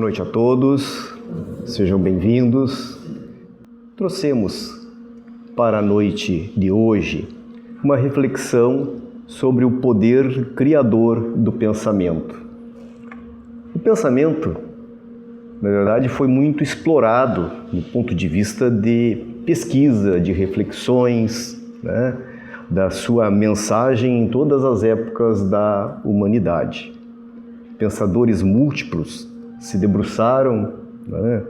noite a todos, sejam bem-vindos. Trouxemos para a noite de hoje uma reflexão sobre o poder criador do pensamento. O pensamento, na verdade, foi muito explorado do ponto de vista de pesquisa, de reflexões, né, da sua mensagem em todas as épocas da humanidade. Pensadores múltiplos se debruçaram, né,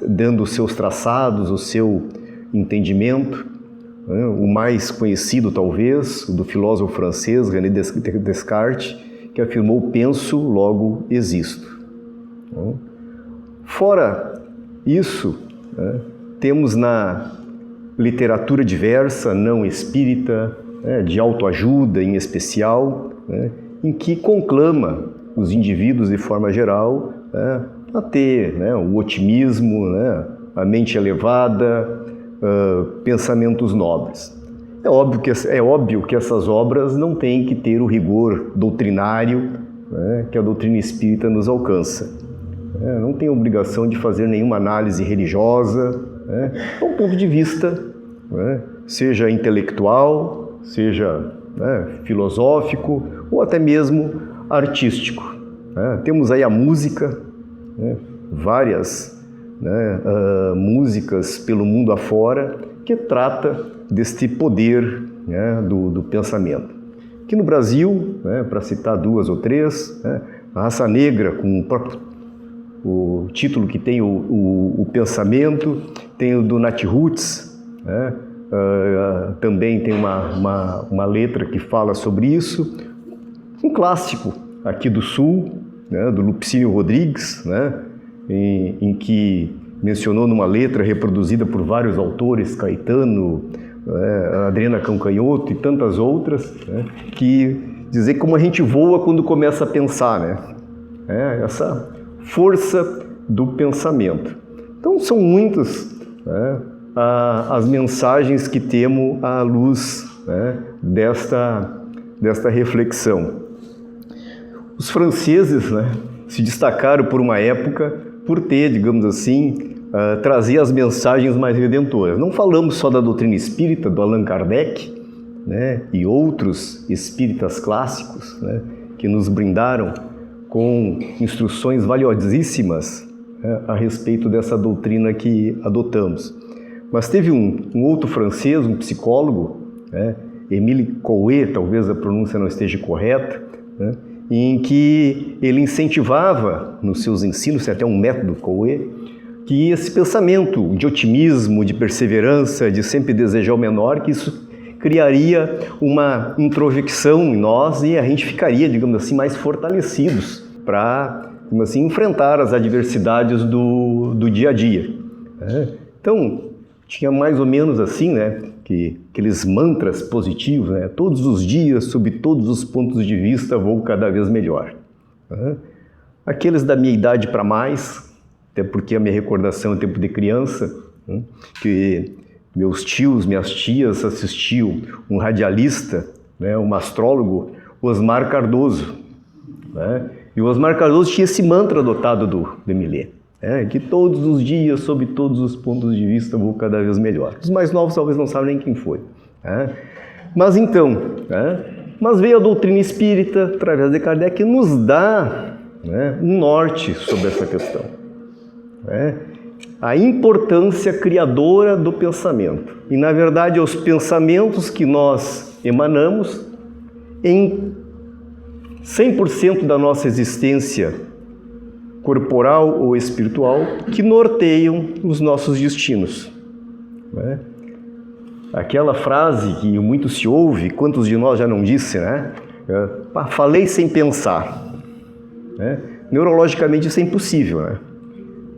dando os seus traçados, o seu entendimento. Né, o mais conhecido, talvez, o do filósofo francês René Descartes, que afirmou: penso, logo existo. Né. Fora isso, né, temos na literatura diversa, não espírita, né, de autoajuda em especial, né, em que conclama os indivíduos de forma geral, né, a ter, né, o otimismo, né, a mente elevada, pensamentos nobres. É óbvio que essas obras não têm que ter o rigor doutrinário, né, que a doutrina espírita nos alcança. Não tem obrigação de fazer nenhuma análise religiosa, né, é um ponto de vista, né, seja intelectual, seja, né, filosófico ou até mesmo artístico. Temos aí a música, né, várias, né, músicas pelo mundo afora que trata deste poder, né, do pensamento. Aqui no Brasil, né, para citar duas ou três, né, a Raça Negra, com o título que tem o pensamento, tem o do Nat Roots, né, também tem uma letra que fala sobre isso. Um clássico aqui do Sul, né, do Lupicínio Rodrigues, né, em que mencionou numa letra reproduzida por vários autores, Caetano, Adriana Cancanhoto e tantas outras, né, que dizer como a gente voa quando começa a pensar, né, essa força do pensamento. Então são muitas, né, as mensagens que temos à luz, né, desta reflexão. Os franceses, né, se destacaram por uma época por ter, digamos assim, trazer as mensagens mais redentoras. Não falamos só da doutrina espírita, do Allan Kardec, né, e outros espíritas clássicos, né, que nos brindaram com instruções valiosíssimas, né, a respeito dessa doutrina que adotamos. Mas teve um outro francês, um psicólogo, né, Émile Coué, talvez a pronúncia não esteja correta, né, em que ele incentivava nos seus ensinos, tem até um método Coué, que esse pensamento de otimismo, de perseverança, de sempre desejar o menor, que isso criaria uma introspecção em nós e a gente ficaria, digamos assim, mais fortalecidos para, digamos assim, enfrentar as adversidades do dia a dia. Então, tinha mais ou menos assim, né, que aqueles mantras positivos, né, todos os dias, sob todos os pontos de vista, vou cada vez melhor. Aqueles da minha idade para mais, até porque a minha recordação é tempo de criança, né, que meus tios, minhas tias assistiam um radialista, né, um astrólogo, Osmar Cardoso, né, e o Osmar Cardoso tinha esse mantra adotado do Emilê, que todos os dias, sob todos os pontos de vista, vou cada vez melhor. Os mais novos talvez não sabem nem quem foi. Mas então, mas veio a doutrina espírita, através de Kardec, que nos dá, né, um norte sobre essa questão. A importância criadora do pensamento. E, na verdade, os pensamentos que nós emanamos em 100% da nossa existência corporal ou espiritual, que norteiam os nossos destinos. Aquela frase que muito se ouve, quantos de nós já não disse, né? Falei sem pensar. Neurologicamente isso é impossível, né?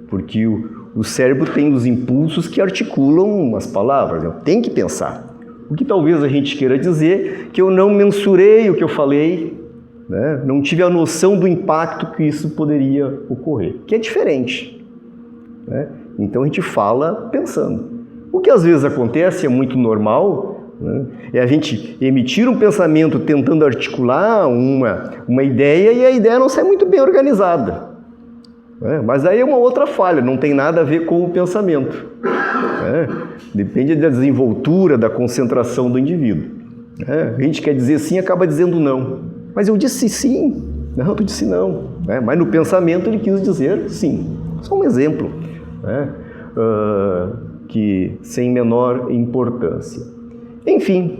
Porque o cérebro tem os impulsos que articulam as palavras, tem que pensar. O que talvez a gente queira dizer que eu não mensurei o que eu falei, né? Não tive a noção do impacto que isso poderia ocorrer, que é diferente, né? Então a gente fala pensando. O que às vezes acontece, é muito normal, né? É a gente emitir um pensamento tentando articular uma ideia e a ideia não sai muito bem organizada. Mas aí é uma outra falha, não tem nada a ver com o pensamento. Depende da desenvoltura, da concentração do indivíduo. A gente quer dizer sim, acaba dizendo não. Mas eu disse sim. Não, tu disse não. Mas no pensamento ele quis dizer sim. Só um exemplo, que sem menor importância. Enfim,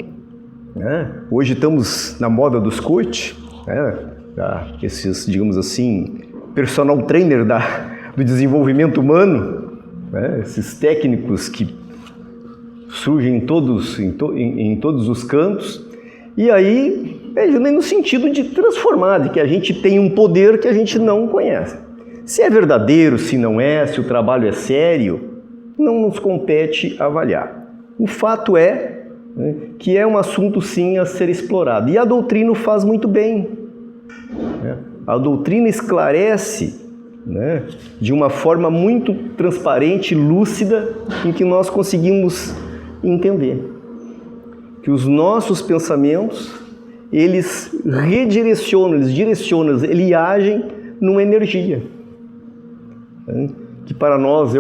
hoje estamos na moda dos coach, esses, digamos assim, personal trainer do desenvolvimento humano, esses técnicos que surgem em todos os cantos, e aí, no sentido de transformar, de que a gente tem um poder que a gente não conhece. Se é verdadeiro, se não é, se o trabalho é sério, não nos compete avaliar. O fato é que é um assunto sim a ser explorado, e a doutrina o faz muito bem. A doutrina esclarece de uma forma muito transparente, lúcida, em que nós conseguimos entender que os nossos pensamentos, eles redirecionam, eles agem numa energia. Que para nós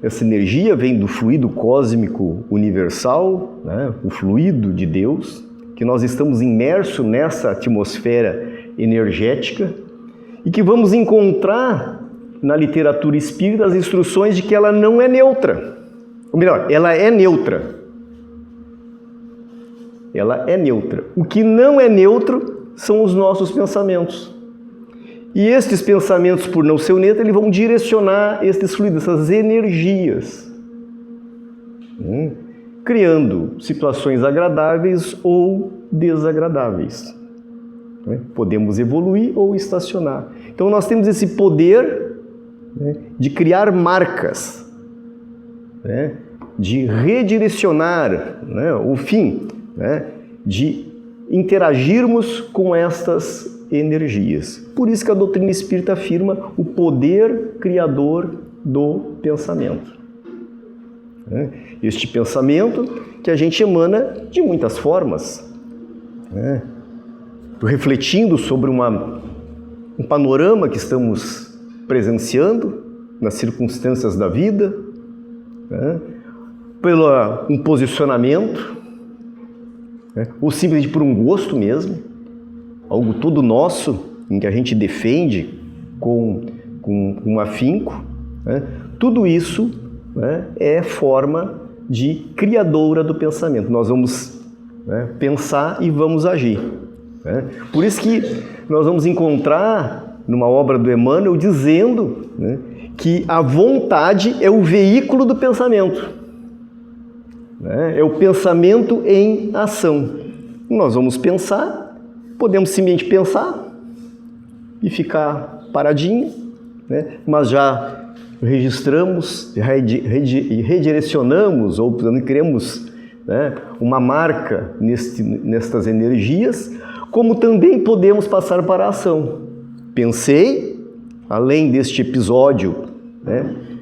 essa energia vem do fluido cósmico universal, o fluido de Deus, que nós estamos imersos nessa atmosfera energética, e que vamos encontrar na literatura espírita as instruções de que ela não é neutra. Ou melhor, ela é neutra. Ela é neutra. O que não é neutro são os nossos pensamentos. E estes pensamentos, por não ser neutro, eles vão direcionar estes fluidos, essas energias, criando situações agradáveis ou desagradáveis. Podemos evoluir ou estacionar. Então nós temos esse poder de criar marcas, de redirecionar o fim, de interagirmos com estas energias. Por isso que a doutrina espírita afirma o poder criador do pensamento. Este pensamento que a gente emana de muitas formas. Refletindo sobre um panorama que estamos presenciando nas circunstâncias da vida, pelo um posicionamento, ou simplesmente por um gosto mesmo, algo todo nosso, em que a gente defende com afinco, tudo isso é forma de criadora do pensamento. Nós vamos pensar e vamos agir. Por isso que nós vamos encontrar numa obra do Emmanuel dizendo que a vontade é o veículo do pensamento. É o pensamento em ação. Nós vamos pensar, podemos simplesmente pensar e ficar paradinho, mas já registramos, redirecionamos ou criamos uma marca nestas energias, como também podemos passar para a ação. Pensei, além deste episódio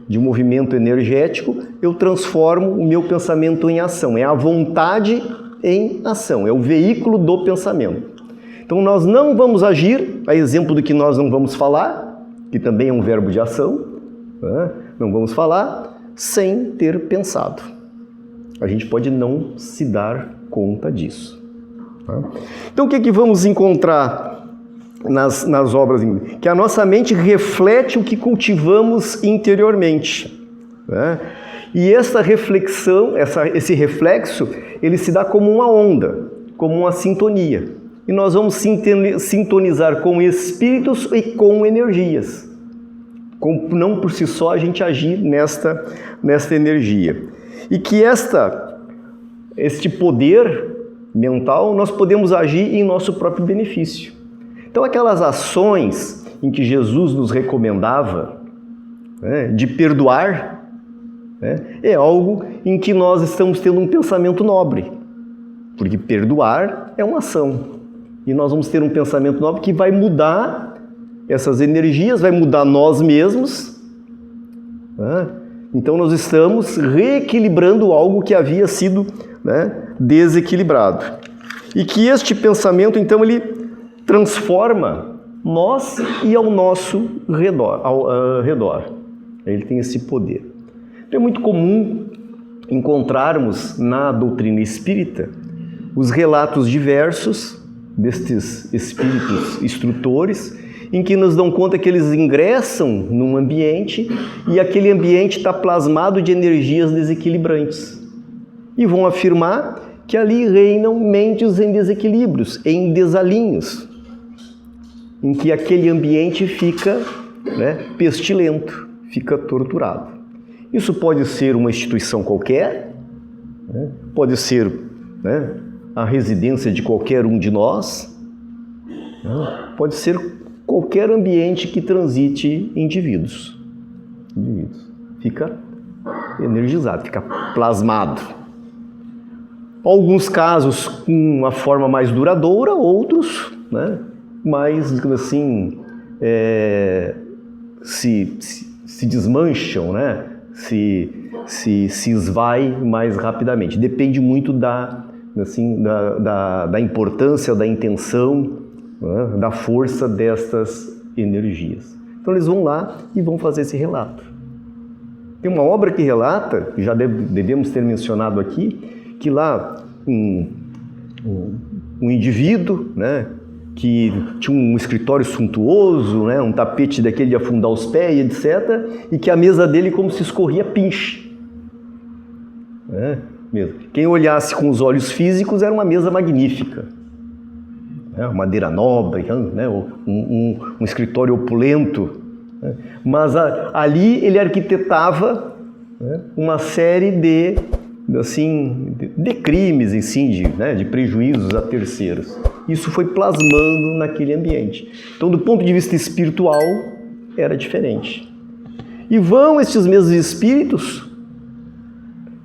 de movimento energético, eu transformo o meu pensamento em ação. É a vontade em ação, é o veículo do pensamento. Então nós não vamos agir, a exemplo do que nós não vamos falar, que também é um verbo de ação, não vamos falar sem ter pensado. A gente pode não se dar conta disso. Então o que vamos encontrar nas obras? Que a nossa mente reflete o que cultivamos interiormente. E essa reflexão, esse reflexo, ele se dá como uma onda, como uma sintonia. E nós vamos sintonizar com espíritos e com energias. Não por si só a gente agir nesta energia. E que este poder mental, nós podemos agir em nosso próprio benefício. Então, aquelas ações em que Jesus nos recomendava, de perdoar, é algo em que nós estamos tendo um pensamento nobre, porque perdoar é uma ação. E nós vamos ter um pensamento nobre que vai mudar essas energias, vai mudar nós mesmos. Então, nós estamos reequilibrando algo que havia sido desequilibrado. E que este pensamento, então, ele transforma nós e ao nosso redor. Ele tem esse poder. Então, é muito comum encontrarmos na doutrina espírita os relatos diversos destes espíritos instrutores, em que nos dão conta que eles ingressam num ambiente e aquele ambiente está plasmado de energias desequilibrantes. E vão afirmar que ali reinam mentes em desequilíbrios, em desalinhos, em que aquele ambiente fica, pestilento, fica torturado. Isso pode ser uma instituição qualquer, pode ser a residência de qualquer um de nós, pode ser qualquer ambiente que transite indivíduos. Fica energizado, fica plasmado. Alguns casos com uma forma mais duradoura, outros mais, digamos assim, se desmancham, se esvai mais rapidamente. Depende muito da importância, da intenção, da força destas energias. Então eles vão lá e vão fazer esse relato. Tem uma obra que relata, já devemos ter mencionado aqui, que lá um indivíduo, que tinha um escritório suntuoso, um tapete daquele de afundar os pés, etc., e que a mesa dele como se escorria pinche. Mesmo. Quem olhasse com os olhos físicos era uma mesa magnífica. Madeira nobre, um escritório opulento. Mas ali ele arquitetava uma série de crimes, de prejuízos a terceiros. Isso foi plasmando naquele ambiente. Então, do ponto de vista espiritual, era diferente. E vão estes mesmos espíritos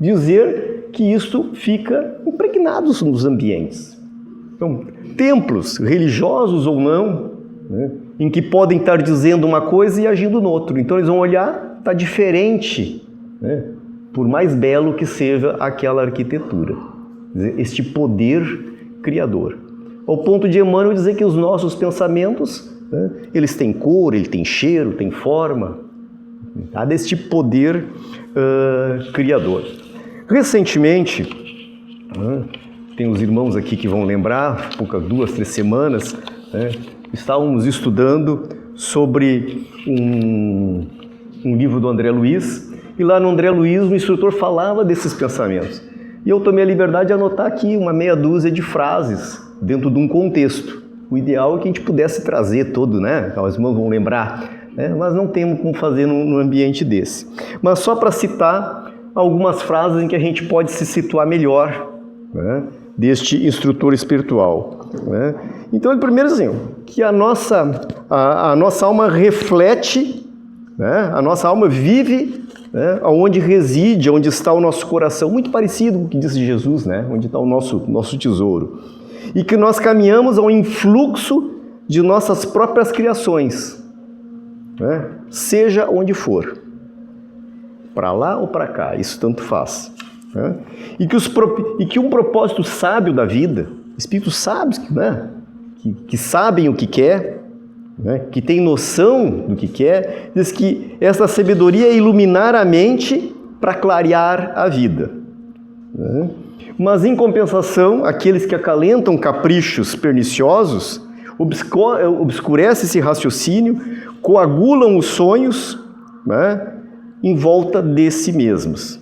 dizer que isto fica impregnado nos ambientes. Então, templos, religiosos ou não, em que podem estar dizendo uma coisa e agindo no outro. Então, eles vão olhar, está diferente, por mais belo que seja aquela arquitetura. Este poder criador. Ao ponto de Emmanuel dizer que os nossos pensamentos, eles têm cor, eles têm cheiro, têm forma. Há deste poder criador. Recentemente, tem os irmãos aqui que vão lembrar, poucas 2, 3 semanas, estávamos estudando sobre um livro do André Luiz, e lá no André Luiz o instrutor falava desses pensamentos. E eu tomei a liberdade de anotar aqui uma meia dúzia de frases dentro de um contexto. O ideal é que a gente pudesse trazer todo, os irmãos vão lembrar, mas não temos como fazer num ambiente desse. Mas só para citar algumas frases em que a gente pode se situar melhor, deste instrutor espiritual. Então, ele primeiro assim, que a nossa alma reflete, a nossa alma vive onde reside, onde está o nosso coração, muito parecido com o que disse Jesus, onde está o nosso tesouro. E que nós caminhamos ao influxo de nossas próprias criações, seja onde for, para lá ou para cá, isso tanto faz. E que um propósito sábio da vida, espíritos sábios que sabem o que quer, que têm noção do que quer, diz que essa sabedoria é iluminar a mente para clarear a vida. Mas, em compensação, aqueles que acalentam caprichos perniciosos obscurecem esse raciocínio, coagulam os sonhos em volta de si mesmos.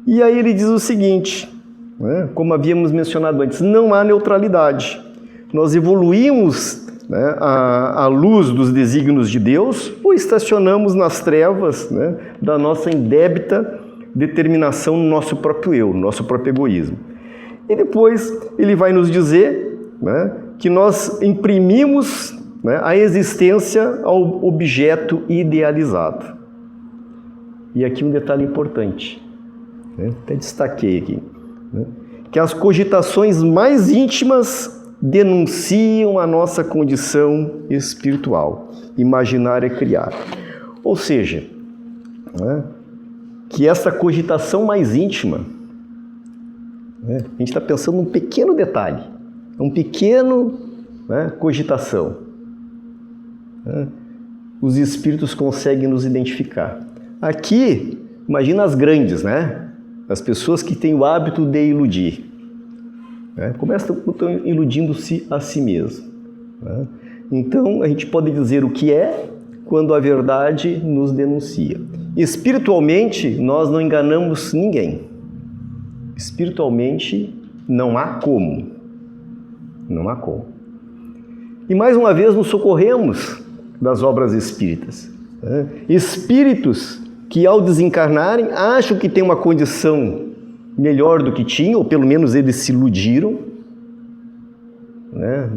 E aí ele diz o seguinte, como havíamos mencionado antes, não há neutralidade. Nós evoluímos à luz dos desígnios de Deus ou estacionamos nas trevas da nossa indébita determinação no nosso próprio eu, no nosso próprio egoísmo. E depois ele vai nos dizer que nós imprimimos a existência ao objeto idealizado. E aqui um detalhe importante, até destaquei aqui, que as cogitações mais íntimas denunciam a nossa condição espiritual, imaginar é criar. Ou seja, que essa cogitação mais íntima, a gente está pensando num pequeno detalhe, cogitação. Os espíritos conseguem nos identificar. Aqui, imagina as grandes, né? As pessoas que têm o hábito de iludir. Começam iludindo-se a si mesmo. Então, a gente pode dizer o que é quando a verdade nos denuncia. Espiritualmente, nós não enganamos ninguém. Espiritualmente, não há como. Não há como. E mais uma vez nos socorremos das obras espíritas. Espíritos que ao desencarnarem acham que têm uma condição melhor do que tinham, ou pelo menos eles se iludiram,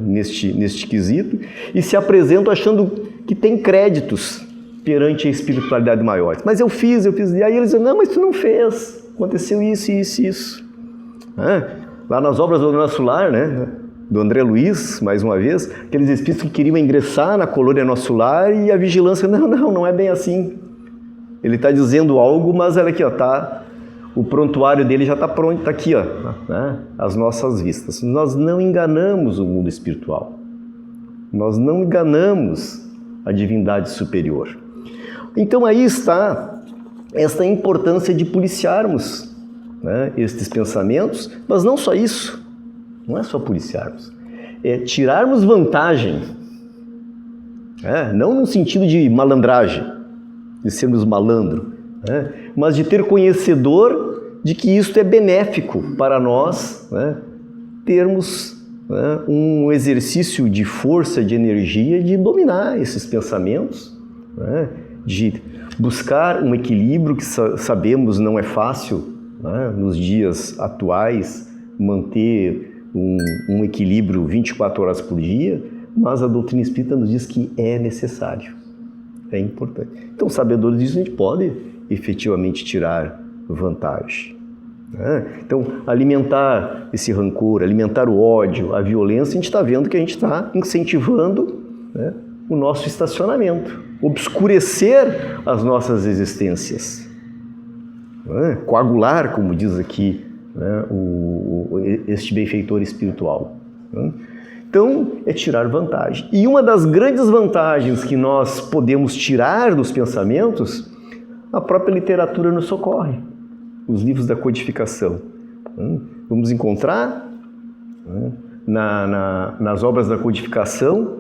neste quesito, e se apresentam achando que tem créditos perante a espiritualidade maior. Mas eu fiz. E aí eles dizem, não, mas tu não fez. Aconteceu isso. Lá nas obras do Nosso Lar, do André Luiz, mais uma vez, aqueles espíritos que queriam ingressar na colônia Nosso Lar e a vigilância, não é bem assim. Ele está dizendo algo, mas olha aqui, o prontuário dele já está pronto, está aqui, às nossas vistas. Nós não enganamos o mundo espiritual. Nós não enganamos a divindade superior. Então aí está esta importância de policiarmos estes pensamentos, mas não só isso. Não é só policiarmos, é tirarmos vantagem, não no sentido de malandragem, de sermos malandro, mas de ter conhecedor de que isto é benéfico para nós, termos um exercício de força, de energia, de dominar esses pensamentos, de buscar um equilíbrio que sabemos não é fácil, nos dias atuais, manter um equilíbrio 24 horas por dia, mas a doutrina espírita nos diz que é necessário, é importante. Então, sabedores disso, a gente pode efetivamente tirar vantagem. Então, alimentar esse rancor, alimentar o ódio, a violência, a gente está vendo que a gente está incentivando o nosso estacionamento, obscurecer as nossas existências, coagular, como diz aqui, este benfeitor espiritual. Então, é tirar vantagem. E uma das grandes vantagens que nós podemos tirar dos pensamentos, a própria literatura nos socorre. Os livros da codificação. Vamos encontrar nas obras da codificação,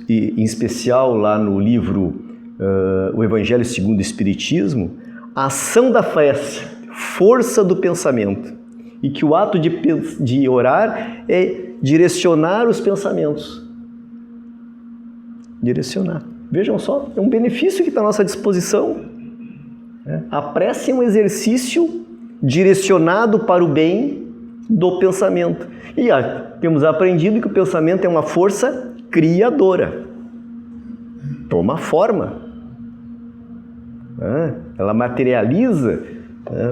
em especial lá no livro O Evangelho segundo o Espiritismo, a ação da prece, força do pensamento. E que o ato de orar é direcionar os pensamentos. Direcionar. Vejam só, é um benefício que está à nossa disposição. A prece é um exercício direcionado para o bem do pensamento. E temos aprendido que o pensamento é uma força criadora. Toma forma. Ela materializa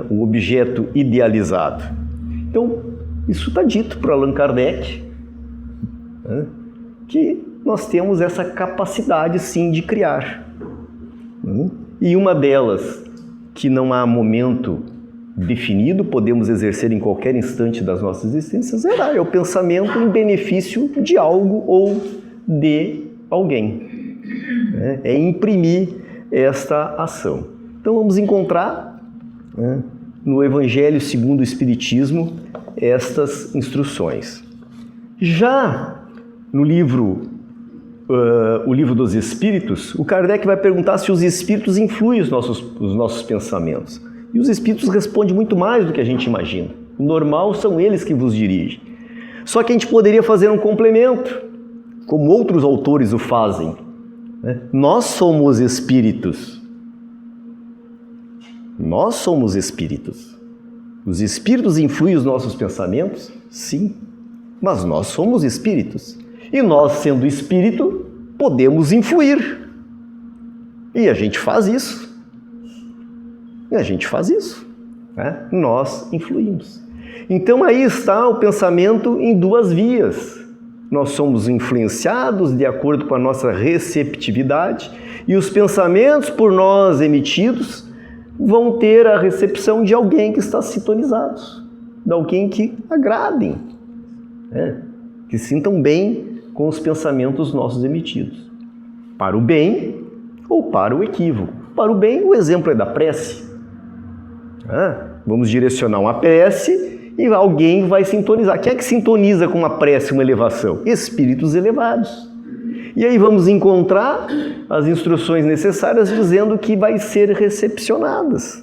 o objeto idealizado. Então, isso está dito por Allan Kardec, que nós temos essa capacidade, sim, de criar. E uma delas, que não há momento definido, podemos exercer em qualquer instante das nossas existências, é o pensamento em benefício de algo ou de alguém. É imprimir esta ação. Então, vamos encontrar no Evangelho segundo o Espiritismo estas instruções. Já no livro O Livro dos Espíritos, o Kardec vai perguntar se os espíritos influem os nossos pensamentos. E os espíritos respondem muito mais do que a gente imagina. O normal são eles que vos dirigem. Só que a gente poderia fazer um complemento, como outros autores o fazem. Nós somos espíritos. Nós somos espíritos. Os espíritos influem os nossos pensamentos? Sim. Mas nós somos espíritos. E nós, sendo espírito, podemos influir. E a gente faz isso. Nós influímos. Então aí está o pensamento em duas vias. Nós somos influenciados de acordo com a nossa receptividade e os pensamentos por nós emitidos vão ter a recepção de alguém que está sintonizado, de alguém que agradem, que sintam bem com os pensamentos nossos emitidos. para o bem ou para o equívoco. Para o bem, o exemplo é da prece. Vamos direcionar uma prece e alguém vai sintonizar. Quem é que sintoniza com uma prece, uma elevação? Espíritos elevados. E aí vamos encontrar as instruções necessárias dizendo que vai ser recepcionadas.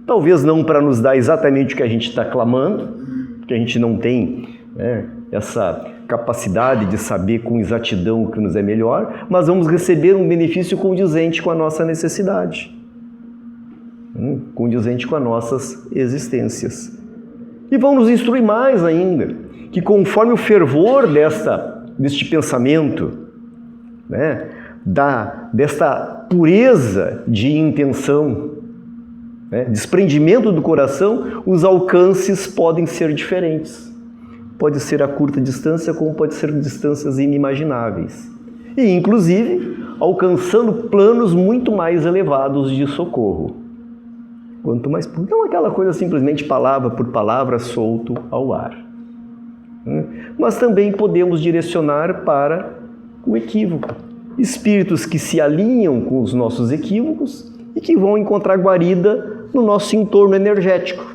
Talvez não para nos dar exatamente o que a gente está clamando, porque a gente não tem essa capacidade de saber com exatidão o que nos é melhor, mas vamos receber um benefício condizente com a nossa necessidade, condizente com as nossas existências. E vão nos instruir mais ainda, que conforme o fervor deste pensamento, desta pureza de intenção, desprendimento do coração, os alcances podem ser diferentes. Pode ser a curta distância, como pode ser distâncias inimagináveis. E, inclusive, alcançando planos muito mais elevados de socorro. Quanto mais... Não aquela coisa simplesmente palavra por palavra solto ao ar. Mas também podemos direcionar para o equívoco. Espíritos que se alinham com os nossos equívocos e que vão encontrar guarida no nosso entorno energético.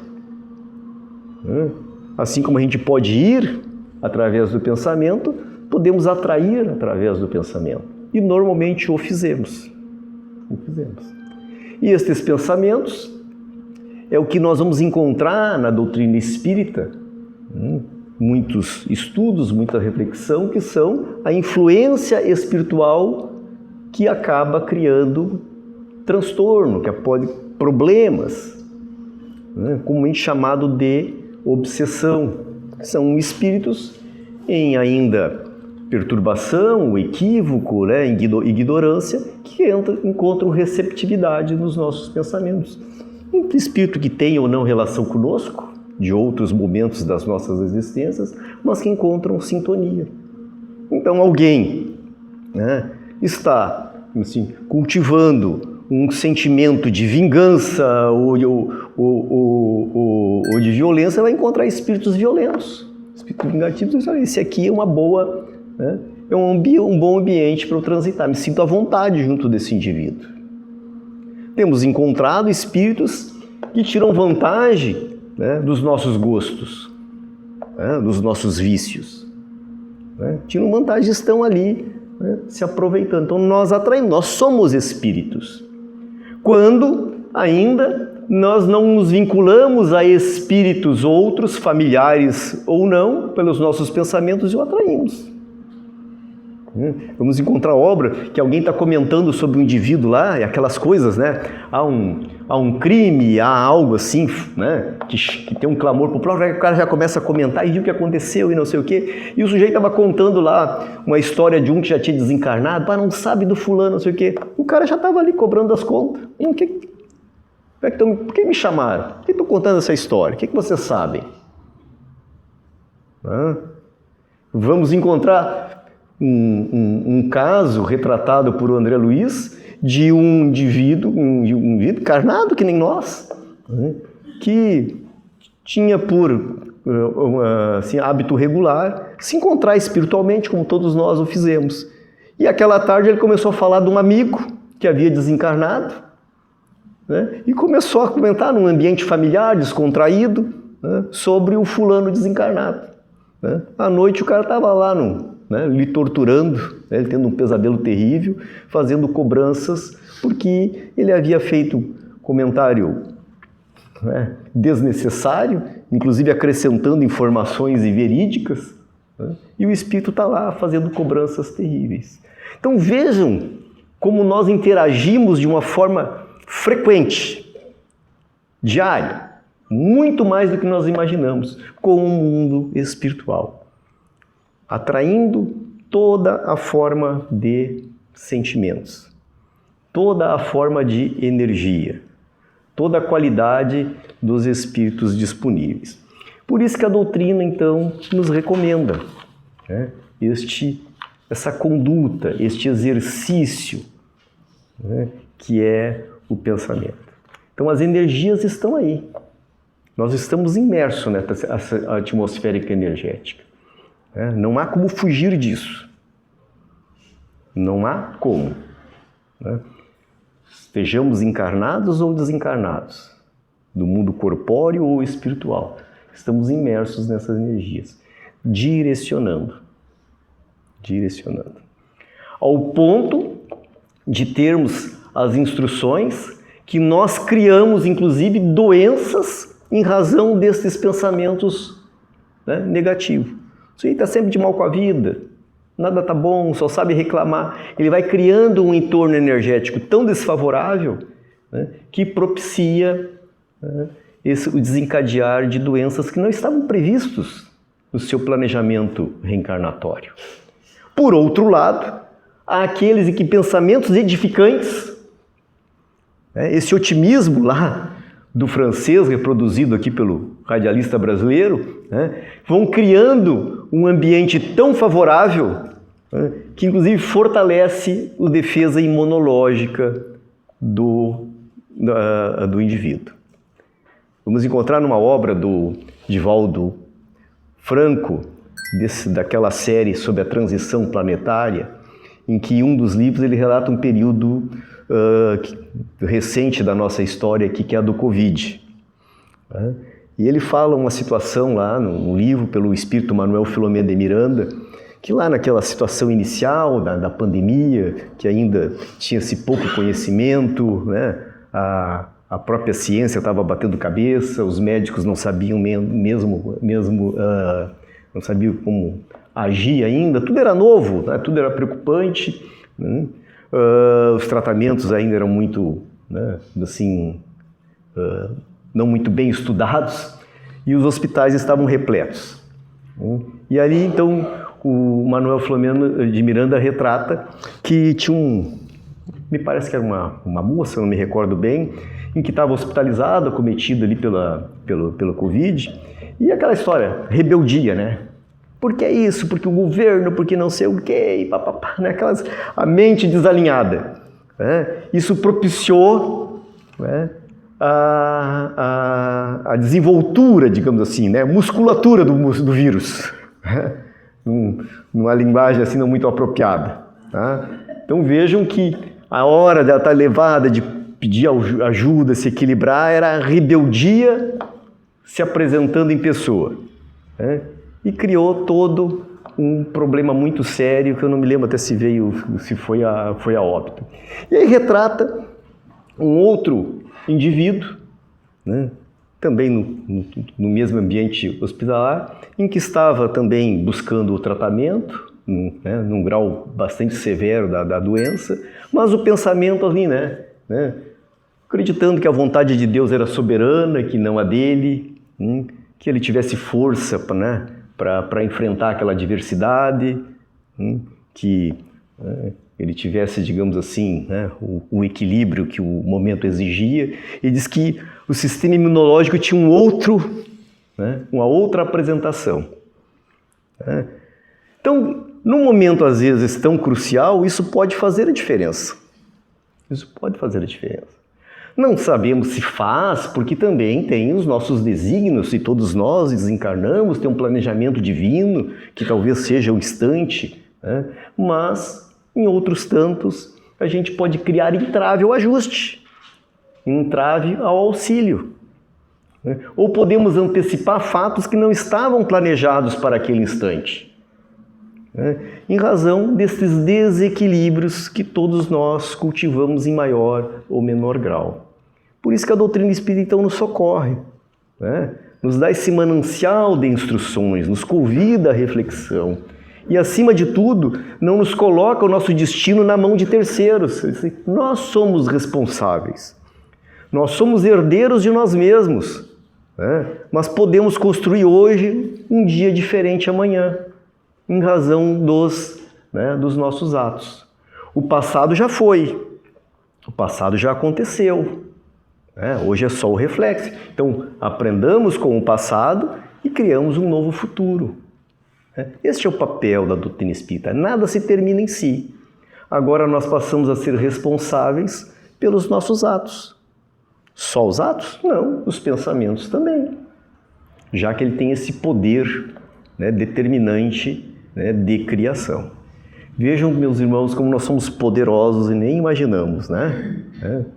Assim como a gente pode ir através do pensamento, podemos atrair através do pensamento. E normalmente o fizemos. E estes pensamentos é o que nós vamos encontrar na doutrina espírita, muitos estudos, muita reflexão, que são a influência espiritual que acaba criando transtorno, que pode problemas, comumente chamado de obsessão. São espíritos em ainda perturbação, equívoco, ignorância, que encontram receptividade nos nossos pensamentos. Um espírito que tem ou não relação conosco, de outros momentos das nossas existências, mas que encontram sintonia. Então alguém está cultivando um sentimento de vingança ou de violência, vai encontrar espíritos violentos, espíritos vingativos. Esse aqui é uma boa, é um bom ambiente para eu transitar, me sinto à vontade junto desse indivíduo. Temos encontrado espíritos que tiram vantagem dos nossos gostos, dos nossos vícios. Tiram vantagem, estão ali se aproveitando. Então nós atraímos, nós somos espíritos. Quando ainda nós não nos vinculamos a espíritos outros, familiares ou não, pelos nossos pensamentos e o atraímos. Vamos encontrar obra que alguém está comentando sobre um indivíduo lá, e aquelas coisas, há um crime, há algo assim, que tem um clamor popular, o cara já começa a comentar e viu o que aconteceu e não sei o quê, e o sujeito estava contando lá uma história de um que já tinha desencarnado, não sabe do fulano, não sei o quê, o cara já estava ali cobrando as contas. Por que me chamaram? Por que estou contando essa história? O que vocês sabem? Vamos encontrar um caso retratado por André Luiz de um indivíduo encarnado que nem nós, que tinha por hábito regular se encontrar espiritualmente, como todos nós o fizemos. E aquela tarde ele começou a falar de um amigo que havia desencarnado, e começou a comentar num ambiente familiar, descontraído, sobre o fulano desencarnado. À noite o cara estava lá lhe torturando, ele tendo um pesadelo terrível, fazendo cobranças, porque ele havia feito comentário desnecessário, inclusive acrescentando informações inverídicas, e o espírito está lá fazendo cobranças terríveis. Então vejam como nós interagimos de uma forma frequente, diária, muito mais do que nós imaginamos, com o mundo espiritual, atraindo toda a forma de sentimentos, toda a forma de energia, toda a qualidade dos espíritos disponíveis. Por isso que a doutrina, então, nos recomenda essa conduta, este exercício, que é o pensamento. Então, as energias estão aí. Nós estamos imersos nessa atmosférica energética. Não há como fugir disso. Não há como, né? Estejamos encarnados ou desencarnados, do mundo corpóreo ou espiritual, estamos imersos nessas energias, direcionando, ao ponto de termos as instruções que nós criamos, inclusive, doenças em razão desses pensamentos, né, negativos. O sujeito está sempre de mal com a vida, nada está bom, só sabe reclamar. Ele vai criando um entorno energético tão desfavorável, né, que propicia, né, o desencadear de doenças que não estavam previstos no seu planejamento reencarnatório. Por outro lado, há aqueles em que pensamentos edificantes, né, esse otimismo lá do francês, reproduzido aqui pelo radialista brasileiro, né, vão criando um ambiente tão favorável, né, que inclusive fortalece a defesa imunológica do indivíduo. Vamos encontrar numa obra do Divaldo Franco, daquela série sobre a transição planetária, em que um dos livros ele relata um período recente da nossa história aqui, que é a do Covid. Né? E ele fala uma situação lá no livro, pelo espírito Manuel Filomeno de Miranda, que lá naquela situação inicial da pandemia, que ainda tinha-se pouco conhecimento, né? A própria ciência estava batendo cabeça, os médicos não sabiam não sabiam como agir ainda, tudo era novo, né? Tudo era preocupante, né? Os tratamentos ainda eram muito, né, assim, não muito bem estudados, e os hospitais estavam repletos. Né? E ali, então, o Manuel Filomeno de Miranda retrata que tinha me parece que era uma moça, não me recordo bem, em que estava hospitalizada, acometida ali pelo Covid, e aquela história, rebeldia, né? Por que isso? Porque o governo, porque não sei o quê, e papapá, né? A mente desalinhada. Né? Isso propiciou, né, a desenvoltura, digamos assim, né? Musculatura do vírus, né? Numa linguagem assim não muito apropriada. Tá? Então vejam que a hora dela estar levada de pedir ajuda, se equilibrar, era a rebeldia se apresentando em pessoa. Né? E criou todo um problema muito sério, que eu não me lembro até se foi a óbito. E aí retrata um outro indivíduo, né, também no mesmo ambiente hospitalar, em que estava também buscando o tratamento, né, num grau bastante severo da doença, mas o pensamento ali, né, acreditando que a vontade de Deus era soberana, que não a dele, que ele tivesse força, né, para enfrentar aquela adversidade, que ele tivesse, digamos assim, né, o equilíbrio que o momento exigia. E diz que o sistema imunológico tinha uma outra apresentação. Né? Então, num momento, às vezes, tão crucial, isso pode fazer a diferença. Não sabemos se faz, porque também tem os nossos desígnios, e todos nós desencarnamos, tem um planejamento divino, que talvez seja um instante, né? Mas, em outros tantos, a gente pode criar entrave ao ajuste, entrave ao auxílio. Né? Ou podemos antecipar fatos que não estavam planejados para aquele instante, né? Em razão desses desequilíbrios que todos nós cultivamos em maior ou menor grau. Por isso que a doutrina espírita então nos socorre, né? Nos dá esse manancial de instruções, nos convida à reflexão e, acima de tudo, não nos coloca o nosso destino na mão de terceiros. Nós somos responsáveis, nós somos herdeiros de nós mesmos, né? Mas podemos construir hoje um dia diferente amanhã, em razão dos nossos atos. O passado já foi, o passado já aconteceu. Hoje é só o reflexo. Então, aprendamos com o passado e criamos um novo futuro. Este é o papel da doutrina espírita. Nada se termina em si. Agora nós passamos a ser responsáveis pelos nossos atos. Só os atos? Não, os pensamentos também. Já que ele tem esse poder, né, determinante, né, de criação. Vejam, meus irmãos, como nós somos poderosos e nem imaginamos, né?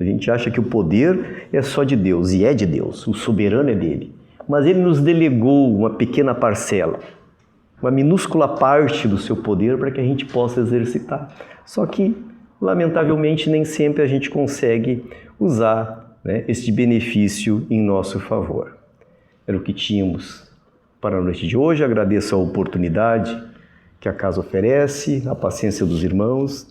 A gente acha que o poder é só de Deus, e é de Deus, o soberano é dele. Mas ele nos delegou uma pequena parcela, uma minúscula parte do seu poder para que a gente possa exercitar. Só que, lamentavelmente, nem sempre a gente consegue usar, né, este benefício em nosso favor. Era o que tínhamos para a noite de hoje. Agradeço a oportunidade que a casa oferece, a paciência dos irmãos.